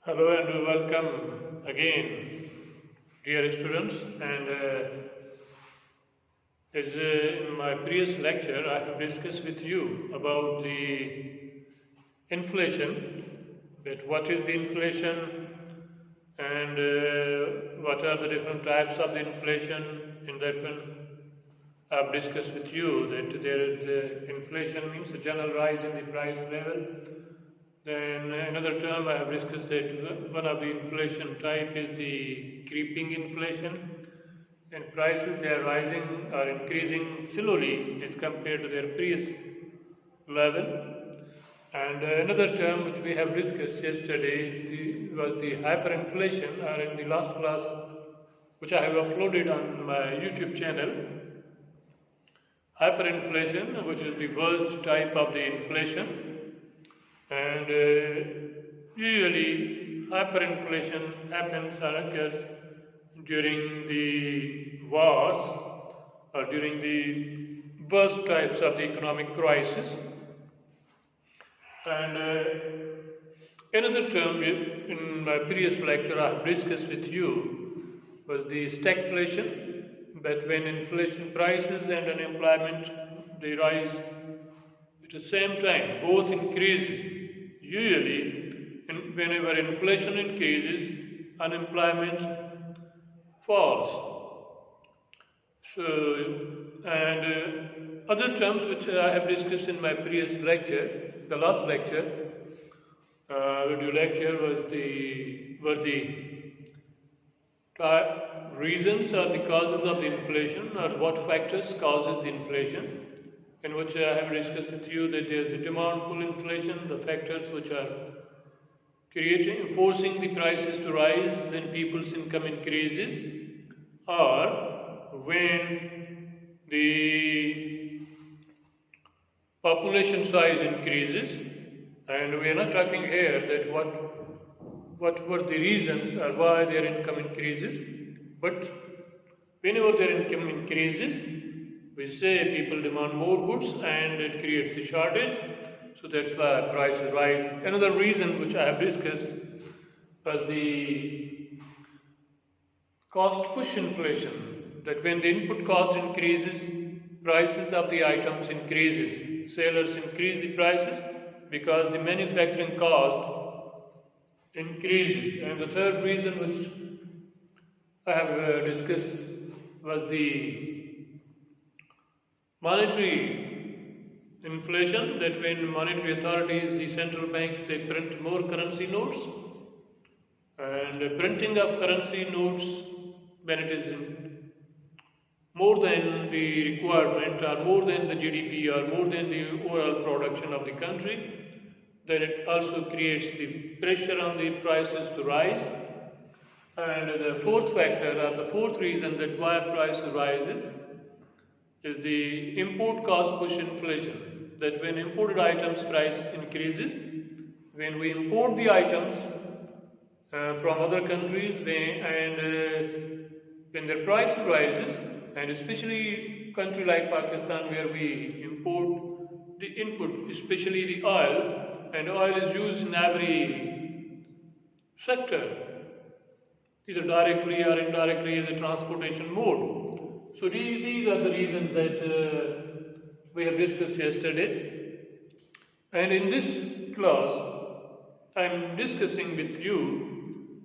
Hello and welcome again, dear students. And as in my previous lecture, I have discussed with you about the inflation, that what is the inflation and what are the different types of the inflation. In that one, I have discussed with you that there is inflation means a general rise in the price level. Then another term I have discussed that one of the inflation type is the creeping inflation, and prices they are rising or increasing slowly as compared to their previous level. And another term which we have discussed yesterday was the hyperinflation, or in the last class which I have uploaded on my YouTube channel. Hyperinflation, which is the worst type of the inflation, and usually hyperinflation happens or occurs during the wars or during the worst types of the economic crisis. And another term in my previous lecture I have discussed with you was the stagflation, that when inflation prices and unemployment they rise at the same time, both increases. Usually, whenever inflation increases, unemployment falls. So, and other terms which I have discussed in my previous lecture, the last lecture, video lecture were the reasons or the causes of the inflation, or what factors causes the inflation, in which I have discussed with you that there is a demand pull inflation, the factors which are forcing the prices to rise when people's income increases, or when the population size increases. And we are not talking here that what were the reasons or why their income increases, but whenever their income increases, we say people demand more goods and it creates a shortage, so that's why prices rise. Another reason which I have discussed was the cost push inflation, that when the input cost increases, prices of the items increases. Sellers increase the prices because the manufacturing cost increases. And the third reason which I have discussed was the monetary inflation, that when monetary authorities, the central banks, they print more currency notes, and printing of currency notes when it is more than the requirement or more than the GDP or more than the overall production of the country, then it also creates the pressure on the prices to rise. And the fourth factor or the fourth reason that why price rises is the import cost push inflation, that when imported items price increases, when we import the items from other countries, when their price rises, and especially country like Pakistan where we import the input, especially the oil, and oil is used in every sector, either directly or indirectly as a transportation mode. So these are the reasons that we have discussed yesterday. And in this class, I am discussing with you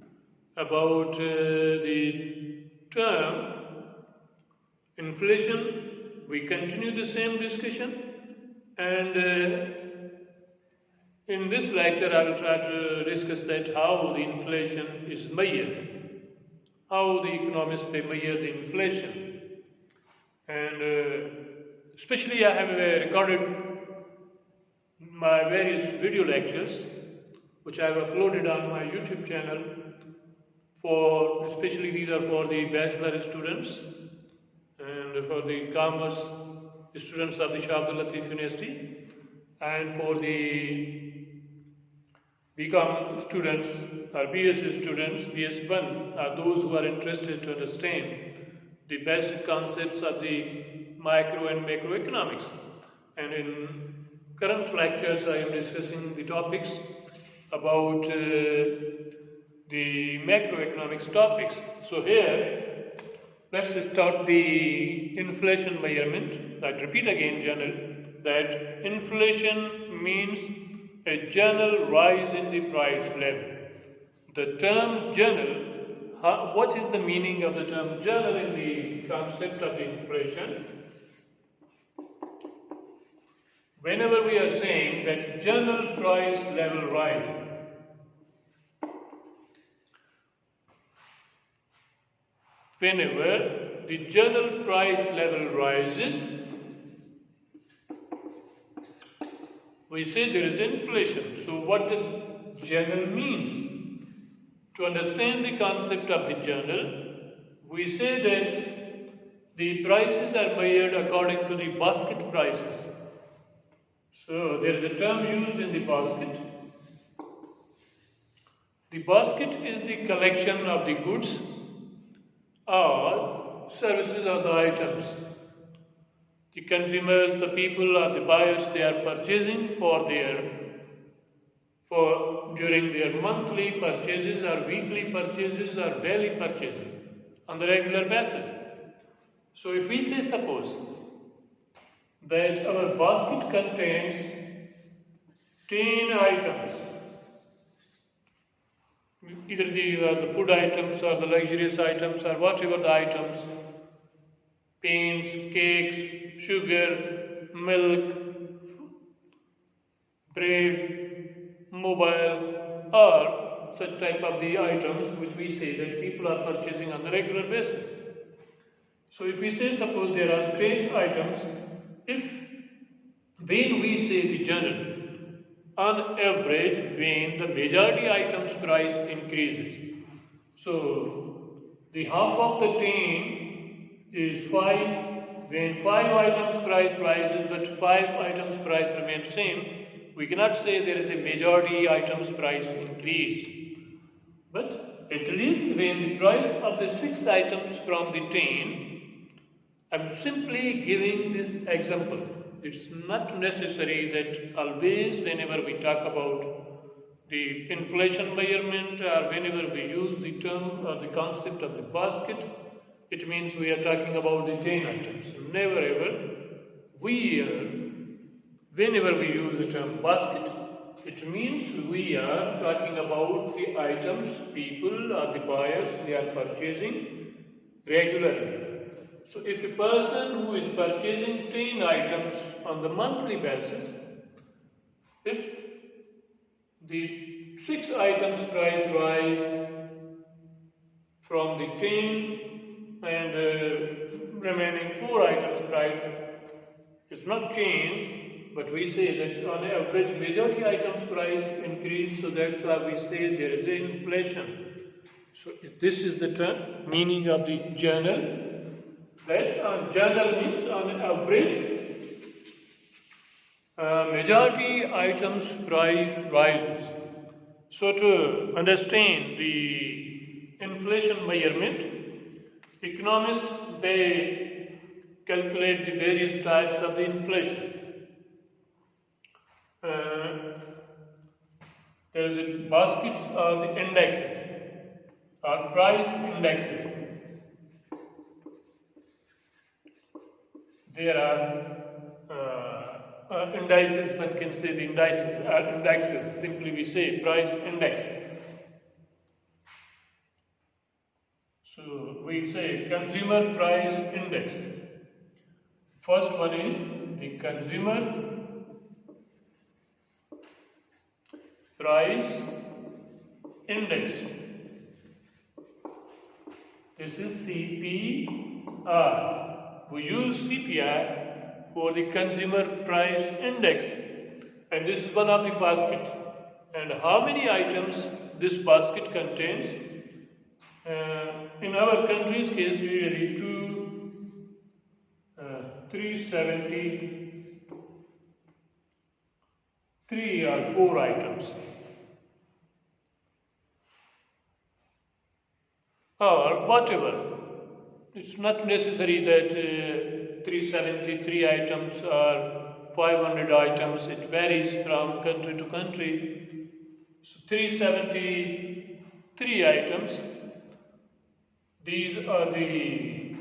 about the term inflation. We continue the same discussion, and in this lecture I will try to discuss that how the inflation is measured, how the economists they measure the inflation. And especially I have recorded my various video lectures which I have uploaded on my YouTube channel, for especially these are for the bachelor students and for the commerce students of the Shah Abdul Latif University, and for the BCom students or BS students. BS1 are those who are interested to understand the basic concepts of the micro and macroeconomics. And in current lectures I am discussing the topics about the macroeconomics topics. So here, let's start the inflation measurement. I repeat again, general, that inflation means a general rise in the price level. The term general, what is the meaning of the term general in the concept of inflation? Whenever we are saying that general price level rise, whenever the general price level rises, we say there is inflation. So what does general means? To understand the concept of the general, we say that the prices are measured according to the basket prices. So there is a term used in the basket. The basket is the collection of the goods or services or the items. The consumers, the people or the buyers, they are purchasing during their monthly purchases or weekly purchases or daily purchases on the regular basis. So if we say suppose that our basket contains 10 items, either the food items or the luxurious items or whatever the items, paints, cakes, sugar, milk, bread, mobile, or such type of the items which we say that people are purchasing on the regular basis. So if we say suppose there are 10 items, when we say the general, on average when the majority items price increases, so the half of the 10 is 5, when 5 items price rises but 5 items price remains same, we cannot say there is a majority items price increased. But at least when the price of the 6 items from the 10, I am simply giving this example. It's not necessary that always whenever we talk about the inflation measurement or whenever we use the term or the concept of the basket, it means we are talking about the 10 items. Never ever. Whenever we use the term basket, it means we are talking about the items people or the buyers they are purchasing regularly. So if a person who is purchasing 10 items on the monthly basis, if the 6 items price rise from the 10 and remaining 4 items price is not changed, but we say that on average majority items price increase, so that's why we say there is inflation. So this is the term meaning of the journal. That general means on average majority items price rises. So to understand the inflation measurement, economists they calculate the various types of the inflation. There is a baskets or the indexes or price indexes. There are indices, one can say the indices are indexes, simply we say price index. So we say consumer price index. First one is the consumer price index. This is CPI. We use CPI for the consumer price index, and this is one of the basket. And how many items this basket contains? In our country's case, usually 373 or 4 items. Or whatever. It's not necessary that 373 items or 500 items. It varies from country to country. So 373 three items. These are the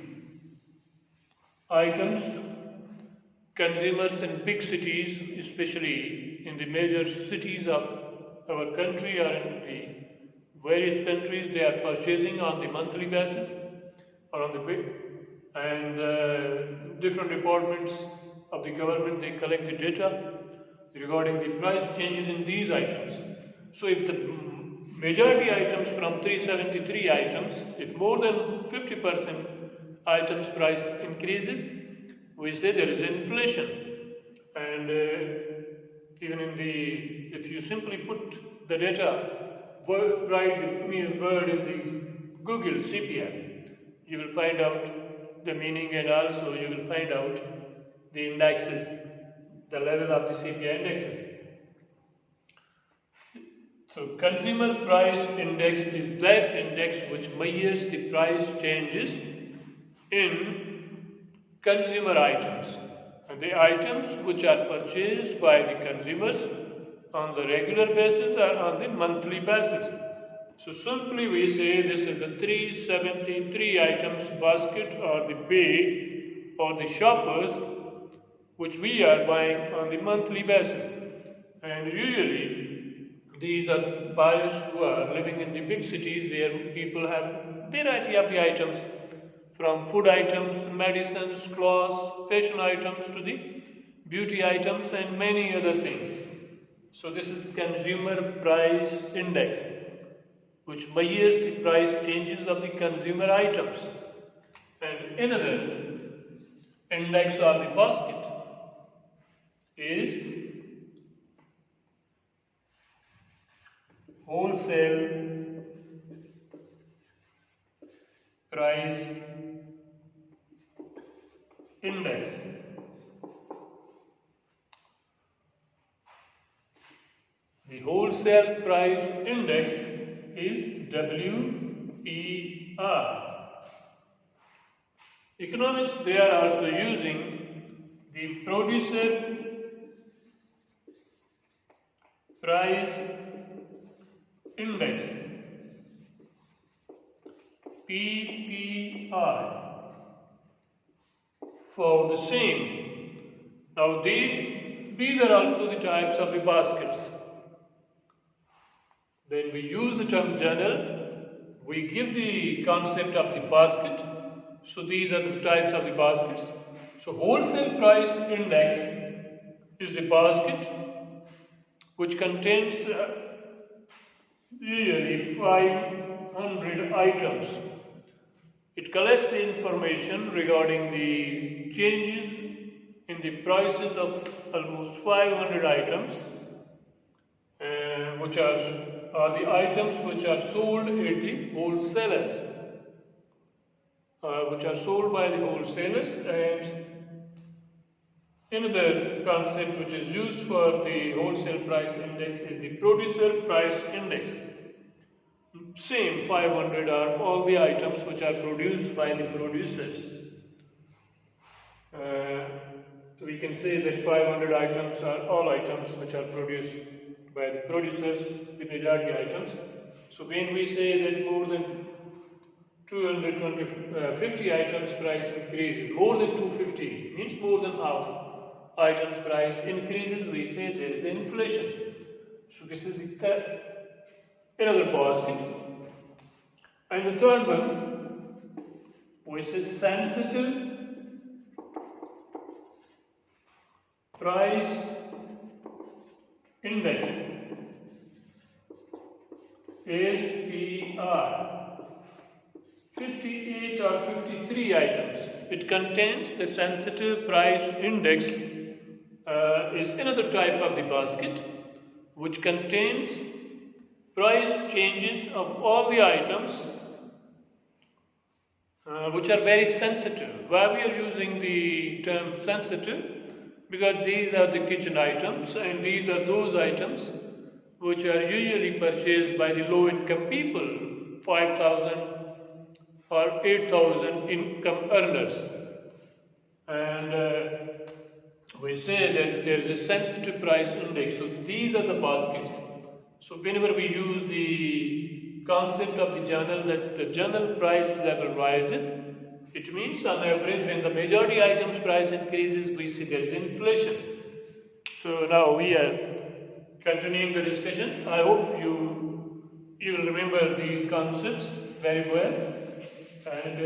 items consumers in big cities, especially in the major cities of our country or in the various countries, they are purchasing on the monthly basis or on the big, and different departments of the government, they collect the data regarding the price changes in these items. So if the majority items from 373 items, if more than 50% items price increases, we say there is inflation. And even in the, if you simply put the data, write the word in the Google CPI, you will find out the meaning, and also you will find out the indexes, the level of the CPI indexes. So consumer price index is that index which measures the price changes in consumer items, and the items which are purchased by the consumers on the regular basis or on the monthly basis. So simply we say this is the 373 items basket or the bag or the shoppers which we are buying on the monthly basis. And usually these are the buyers who are living in the big cities where people have variety of the items, from food items, medicines, clothes, fashion items to the beauty items and many other things. So this is consumer price index, which measures the price changes of the consumer items. And another index of the basket is wholesale price index. The wholesale price index is WPR. Economists, they are also using the producer price index, PPI, for the same. Now these are also the types of the baskets. When we use the term journal, we give the concept of the basket. So these are the types of the baskets. So wholesale price index is the basket which contains usually 500 items. It collects the information regarding the changes in the prices of almost 500 items, which are the items which are sold at the wholesalers, which are sold by the wholesalers. And another concept which is used for the wholesale price index is the producer price index. Same 500 are all the items which are produced by the producers. So we can say that 500 items are all items which are produced by the producers, the majority items. So when we say that more than 250 items price increases, more than 250 means more than half items price increases, we say there is inflation. So this is the another basket. And the third one, which is sensitive price index, SPI. 58 or 53 items. It contains the sensitive price index, is another type of the basket which contains price changes of all the items which are very sensitive. Why we are using the term sensitive? Because these are the kitchen items, and these are those items which are usually purchased by the low income people, 5,000 or 8,000 income earners. And we say that there is a sensitive price index. So these are the baskets. So whenever we use the concept of the journal that the journal price level rises. It means on average when the majority items price increases, we see there is inflation. So now we are continuing the discussion. I hope you will remember these concepts very well. And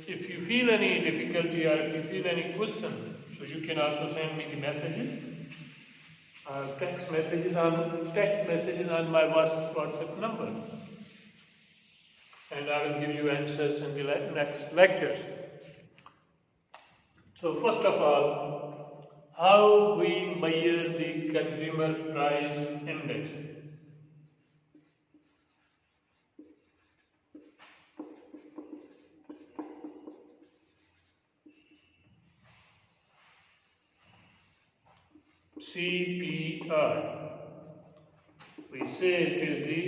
if you feel any difficulty or if you feel any question, so you can also send me the messages, text messages on my WhatsApp number, and I will give you answers in the next lectures. So first of all, how we measure the consumer price index? CPI. We say it is the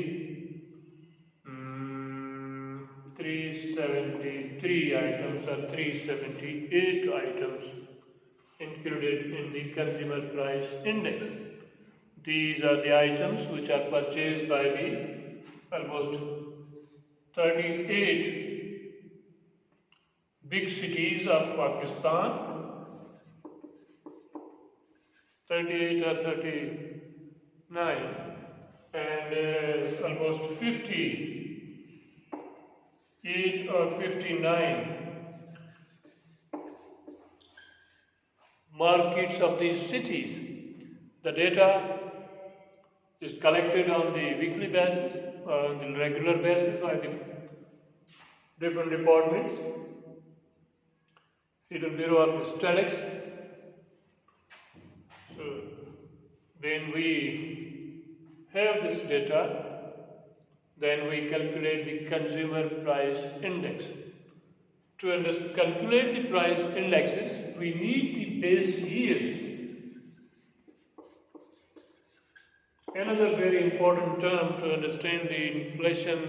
373 items or 378 items included in the consumer price index. These are the items which are purchased by the almost 38 big cities of Pakistan, 38 or 39, and almost 58 or 59 markets of these cities. The data is collected on the weekly basis or on the regular basis by the different departments. Federal Bureau of Statistics. So when we have this data, then we calculate the consumer price index. To calculate the price indexes, we need the base years. Another very important term to understand the inflation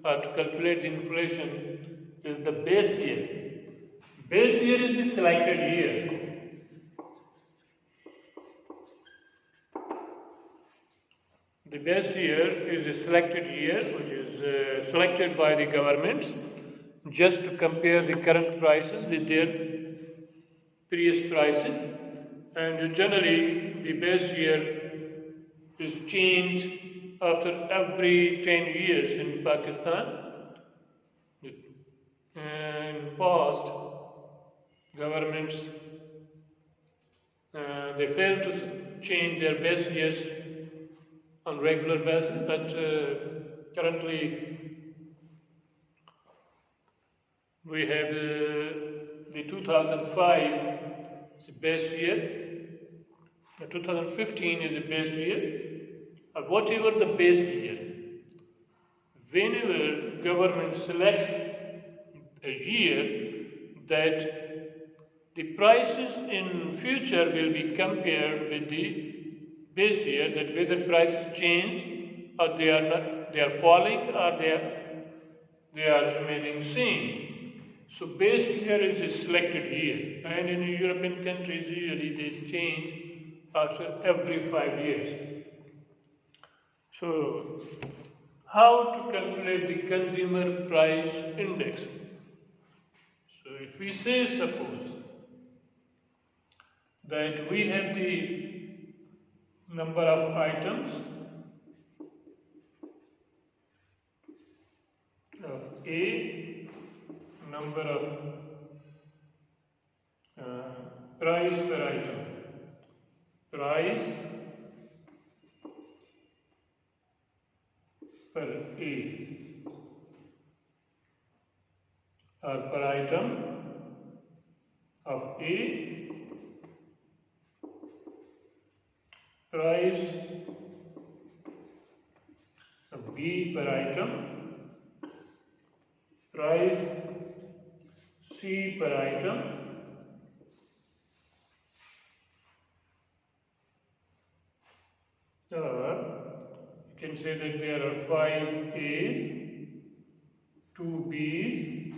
or to calculate the inflation is the base year. Base year is the selected year. The base year is a selected year which is selected by the governments just to compare the current prices with their previous prices, and generally the base year is changed after every 10 years in Pakistan. In past governments they failed to change their base years on regular basis, but currently we have the 2005 is the base year, the 2015 is the base year, or whatever the base year. Whenever government selects a year that the prices in future will be compared with the base year, that whether prices changed or they are falling or they are remaining same. So base year is a selected year, and in European countries usually they change after every 5 years. So how to calculate the consumer price index? So if we say, suppose that we have the number of items of A, number of price per item, price per A, or per item of A, price of B per item, price C per item, or you can say that there are 5 A's, 2 B's,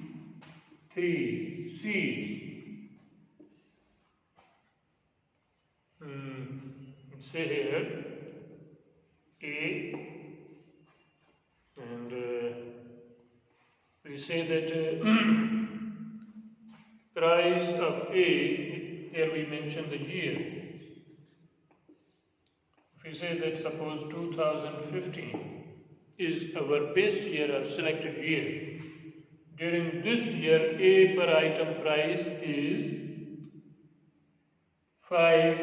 3 C's. Say here A and that price of A, here we mention the year. If we say that suppose 2015 is our base year or selected year, during this year A per item price is 5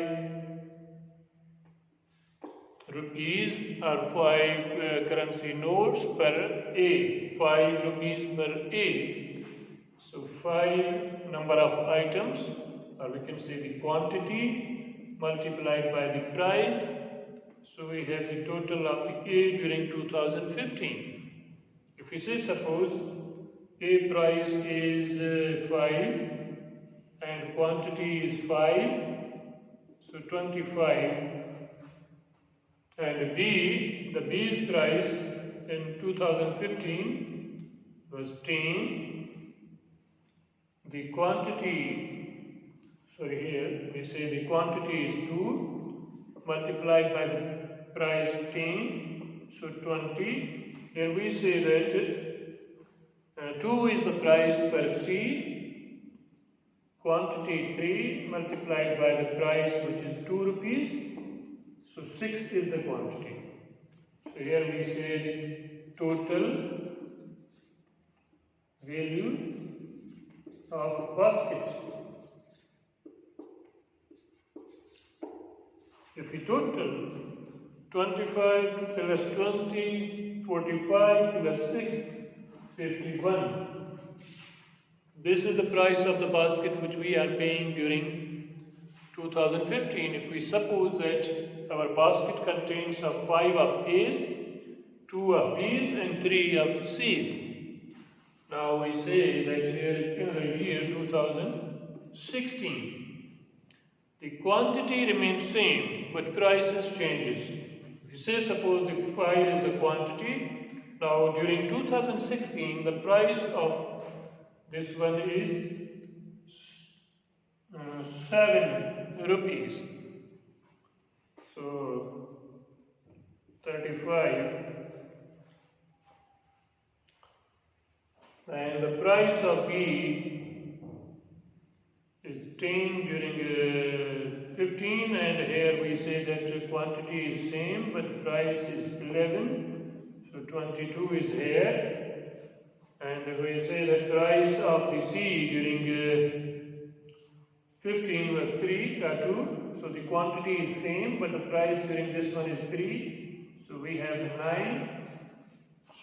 rupees or 5 currency notes per A, 5 rupees per A. So 5 number of items, or we can say the quantity multiplied by the price. So we have the total of the A during 2015. If we say suppose A price is 5 and quantity is 5, so 25, and B, the B's price in 2015 was 10. The quantity, here we say the quantity is 2 multiplied by the price 10, so 20. Here we say that 2 is the price per C, quantity 3 multiplied by the price which is 2 rupees, so 6 is the quantity. So here we say the total value of basket. If we total 25 plus 20, 45 plus 6, 51. This is the price of the basket which we are paying during 2015. If we suppose that our basket contains of 5 of A's, 2 of B's and 3 of C's. Now we say that here is another year 2016. The quantity remains same but prices changes. If you say suppose the 5 is the quantity, now during 2016 the price of this one is 7 rupees. So 35, and the price of B is 10 during 15, and here we say that the quantity is same but price is 11, so 22 is here. And we say the price of the C during 15 was 2, so the quantity is same but the price during this one is 3, so we have 9,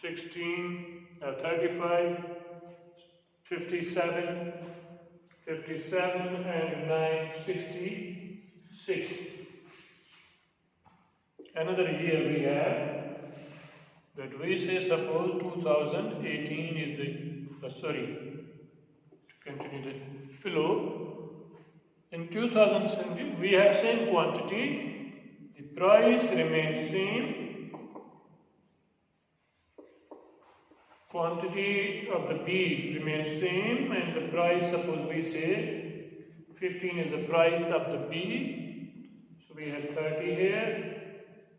16, 35, 57, 57 and 9, 66. Another year we have that we say suppose 2018 is the, to continue the below. In 2017 we have same quantity, the price remains same, quantity of the B remains same, and the price, suppose we say 15 is the price of the B, so we have 30 here,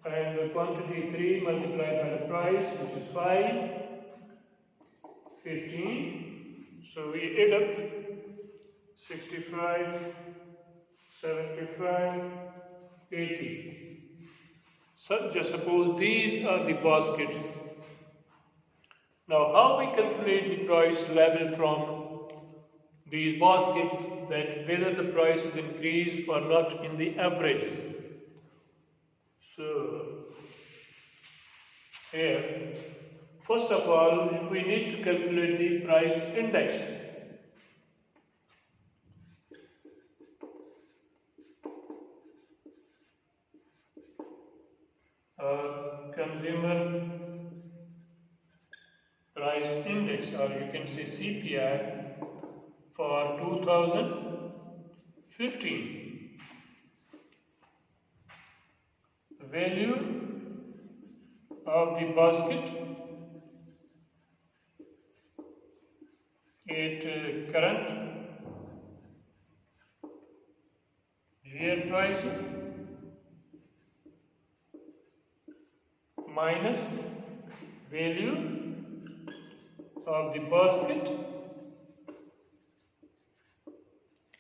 and the quantity 3 multiplied by the price which is 5, 15, so we add up 65, 75, 80. So just suppose these are the baskets. Now how we calculate the price level from these baskets, that whether the price is increased or not in the averages. So here, first of all, we need to calculate the price index. Consumer price index, or you can say CPI, for 2015. The value of the basket at current year prices minus value of the basket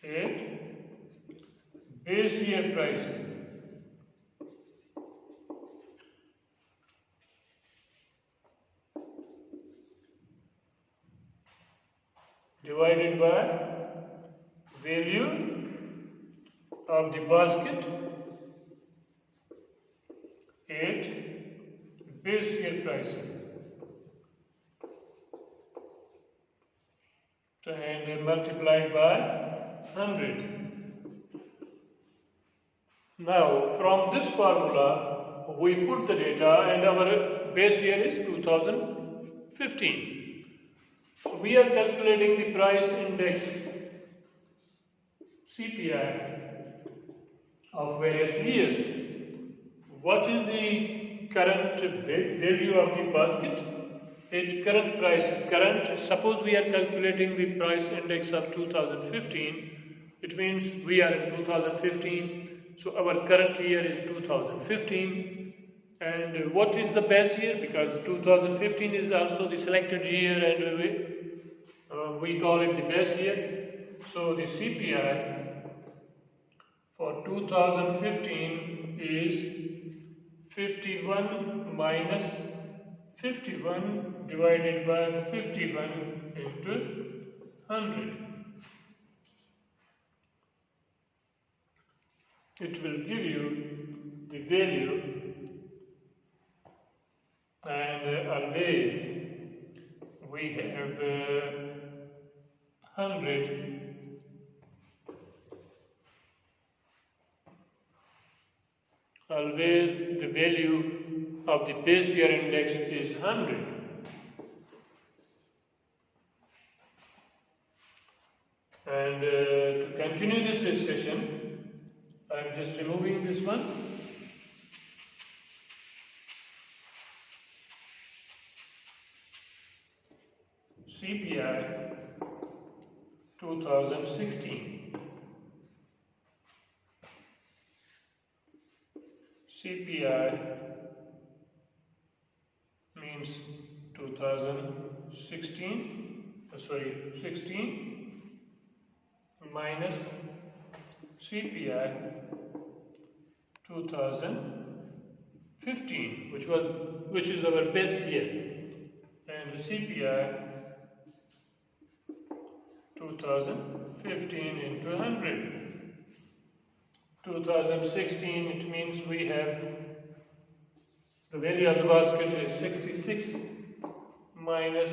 at base year prices divided by value of the basket at base year prices and multiplied by 100. Now from this formula we put the data and our base year is 2015. So we are calculating the price index CPI of various years. What is the current value of the basket at current prices? Suppose we are calculating the price index of 2015, it means we are in 2015, so our current year is 2015. And what is the base year? Because 2015 is also the selected year and we call it the base year. So the CPI for 2015 is 51 minus 51 divided by 51 into 100. It will give you the value, and always we have 100 always the value of the base year index is 100. And to continue this discussion, I am just removing this one. CPI 2016. CPI means 16 minus CPI 2015, which is our base year, and the CPI 2015 into 100. 2016, it means we have the value of the basket is 66 minus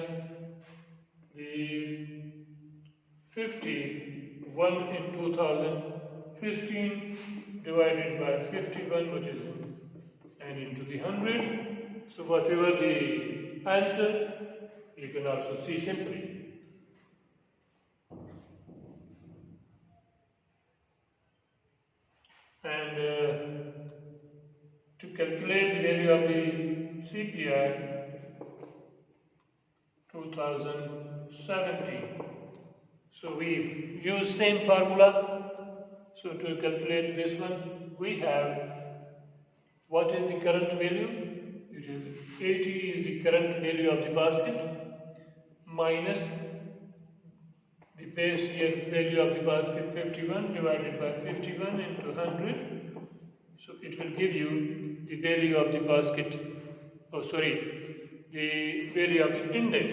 the 51 in 2015 divided by 51, which is and into the 100. So whatever the answer, you can also see simply. And to calculate the value of the CPI 2017, so we use same formula. So to calculate this one, we have what is the current value? It is 80 is the current value of the basket minus the base year value of the basket 51 divided by 51 into 100. So it will give you the value of the basket, the value of the index.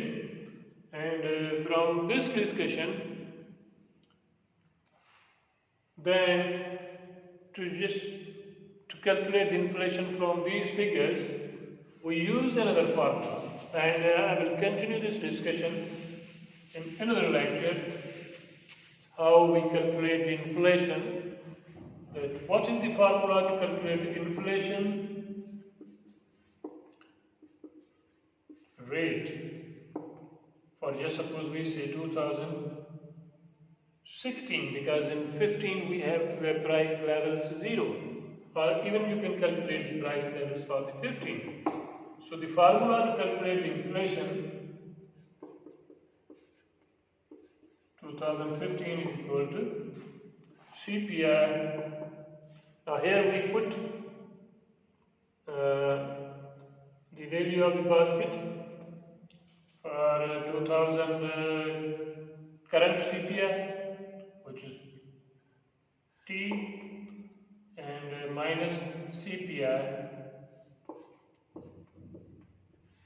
And from this discussion, then to calculate the inflation from these figures, we use another formula. And I will continue this discussion in another lecture, how we calculate the inflation. That what is the formula to calculate the inflation rate for, just suppose we say 2016, because in 15 we have price levels 0, or even you can calculate the price levels for the 15. So the formula to calculate the inflation 2015 is equal to CPI. Now here we put the value of the basket for 2000 current CPI, which is T, and minus CPI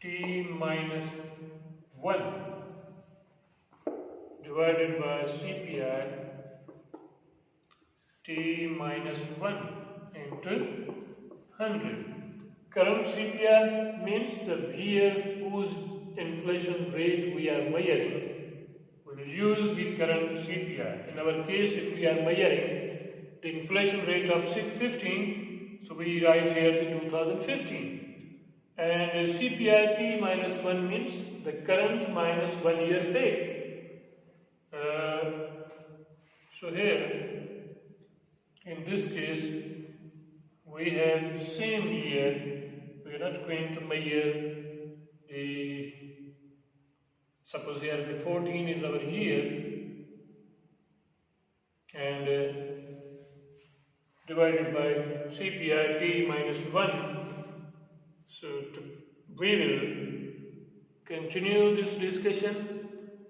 T minus 1 divided by CPI T minus 1 into 100. Current CPI means the year whose inflation rate we are measuring. We will use the current CPI. In our case, if we are measuring the inflation rate of 615, so we write here the 2015. And CPI T minus 1 means the current minus 1 year pay. So here, in this case, we have the same year. We are not going to measure the, suppose here the 14 is our year, and divided by CPI T minus 1. So we will continue this discussion,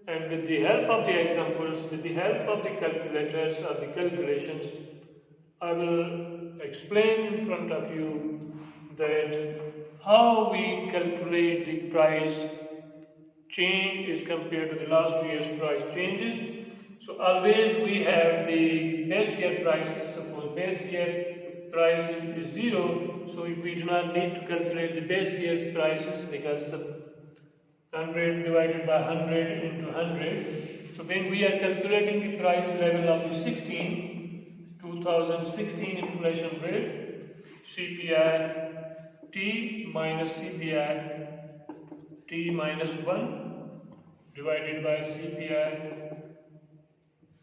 and with the help of the examples, with the help of the calculators or the calculations, I will explain in front of you that how we calculate the price change is compared to the last year's price changes. So always we have the base year prices. Suppose base year prices is 0, so if we do not need to calculate the base year's prices, because 100 divided by 100 into 100. So when we are calculating the price level of the 2016 inflation rate, CPI T minus CPI T minus 1 divided by CPI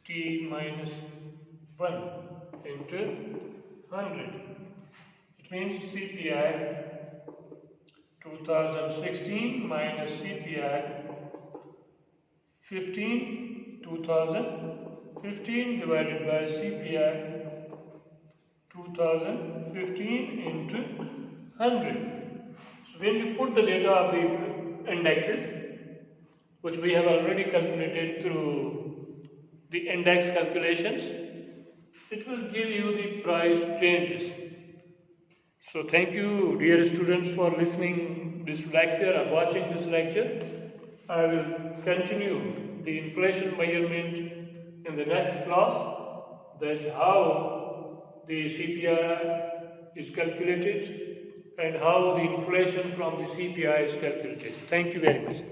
T minus 1 into 100. It means CPI 2016 minus CPI 2015 divided by CPI 2015 into 100. So when you put the data of the indexes, which we have already calculated through the index calculations, it will give you the price changes. So thank you, dear students, for listening this lecture or watching this lecture. I will continue the inflation measurement in the next class, that how the CPI is calculated and how the inflation from the CPI is calculated. Thank you very much.